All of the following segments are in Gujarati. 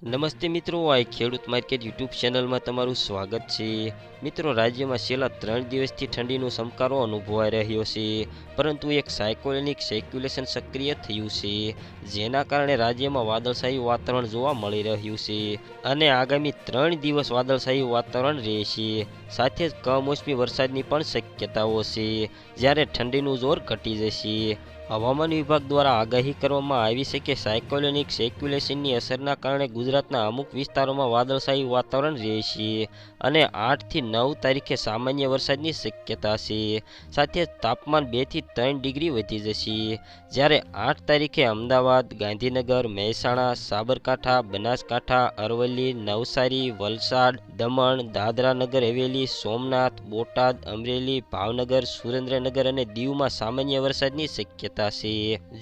નમસ્તે મિત્રો, આ ખેડૂત માર્કેટ યુટ્યુબ ચેનલમાં તમારું સ્વાગત છે। મિત્રો, રાજ્યમાં છેલ્લા 3 દિવસથી ઠંડીનો સમકારો અનુભવાઈ રહ્યો છે, પરંતુ એક સાયક્લોનિક સર્ક્યુલેશન સક્રિય થયું છે, જેના કારણે રાજ્યમાં વાદળછાયું વાતાવરણ જોવા મળી રહ્યું છે અને આગામી 3 દિવસ વાદળછાયું વાતાવરણ રહેશે। સાથે જ કમોસમી વરસાદની પણ શક્યતાઓ છે, જ્યારે ઠંડીનું જોર ઘટી જશે। હવામાન વિભાગ દ્વારા આગાહી કરવામાં આવી છે કે સાયક્લોનિક સર્ક્યુલેશનની અસરના કારણે ગુજરાતના અમુક વિસ્તારોમાં વાદળછાયું વાતાવરણ રહેશે અને 8 થી 9 તારીખે સામાન્ય વરસાદની શક્યતા છે। સાથે જ તાપમાન 2 થી 3 ડિગ્રી વધી જશે, જ્યારે 8 તારીખે અમદાવાદ, ગાંધીનગર, મહેસાણા, સાબરકાંઠા, બનાસકાંઠા, અરવલ્લી, નવસારી, વલસાડ, દમણ, દાદરા નગર હવેલી, સોમનાથ, બોટાદ, અમરેલી, ભાવનગર, સુરેન્દ્રનગર અને દીવમાં સામાન્ય વરસાદની શક્યતા છે,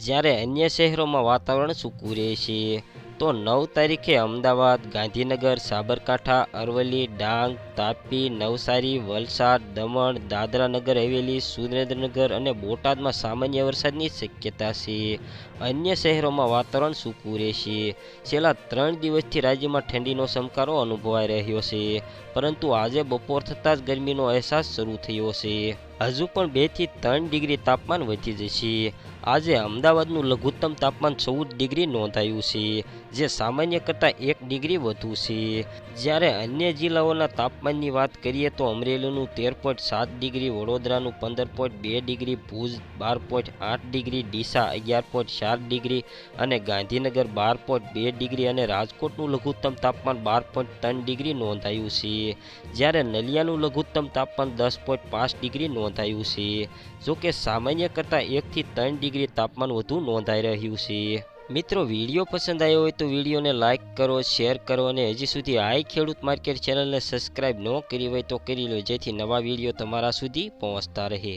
જ્યારે અન્ય શહેરોમાં વાતાવરણ સૂકું રહેશે। તો 9 તારીખે અમદાવાદ, ગાંધીનગર, સાબરકાંઠા, અરવલ્લી, ડાંગ, તાપી, નવસારી, વલસાડ, દમણ, દાદરા નગર હવેલી, સુરેન્દ્રનગર અને બોટાદમાં સામાન્ય વરસાદની શક્યતા છે। અન્ય શહેરોમાં વાતાવરણ સૂકું રહેશે। છેલ્લા 3 દિવસથી રાજ્યમાં ઠંડીનો સમકારો અનુભવાઈ રહ્યો છે, પરંતુ આજે બપોર થતાં જ ગરમીનો અહેસાસ શરૂ થયો છે। હજુ પણ 2 થી 3 ડિગ્રી તાપમાન વધી જશે। આજે અમદાવાદનું લઘુત્તમ તાપમાન 14 ડિગ્રી નોંધાયું છે, જે સામાન્ય કરતાં 1 ડિગ્રી વધુ છે। જ્યારે અન્ય જિલ્લાઓના તાપમાનની વાત કરીએ તો અમરેલીનું 13.7 ડિગ્રી, વડોદરાનું 15.2 degree, Bhuj 12.8 degree, Deesa 11.4 degree અને ગાંધીનગર 12.2 ડિગ્રી અને રાજકોટનું લઘુત્તમ તાપમાન 12.3 ડિગ્રી નોંધાયું છે, જ્યારે નલિયાનું લઘુત્તમ તાપમાન 10.5 ડિગ્રી નોંધાયું છે। જોકે સામાન્ય કરતાં 1 થી 3 ડિગ્રી તાપમાન વધુ નોંધાઈ રહ્યું છે। મિત્રો, વિડીયો પસંદ આવ્યો હોય તો વિડીયોને લાઇક કરો, શેર કરો અને હજી સુધી આ ખેડૂત માર્કેટ ચેનલને સબસ્ક્રાઇબ ન કરી હોય તો કરી લો, જેથી નવા વિડીયો તમારા સુધી પહોંચતા રહે।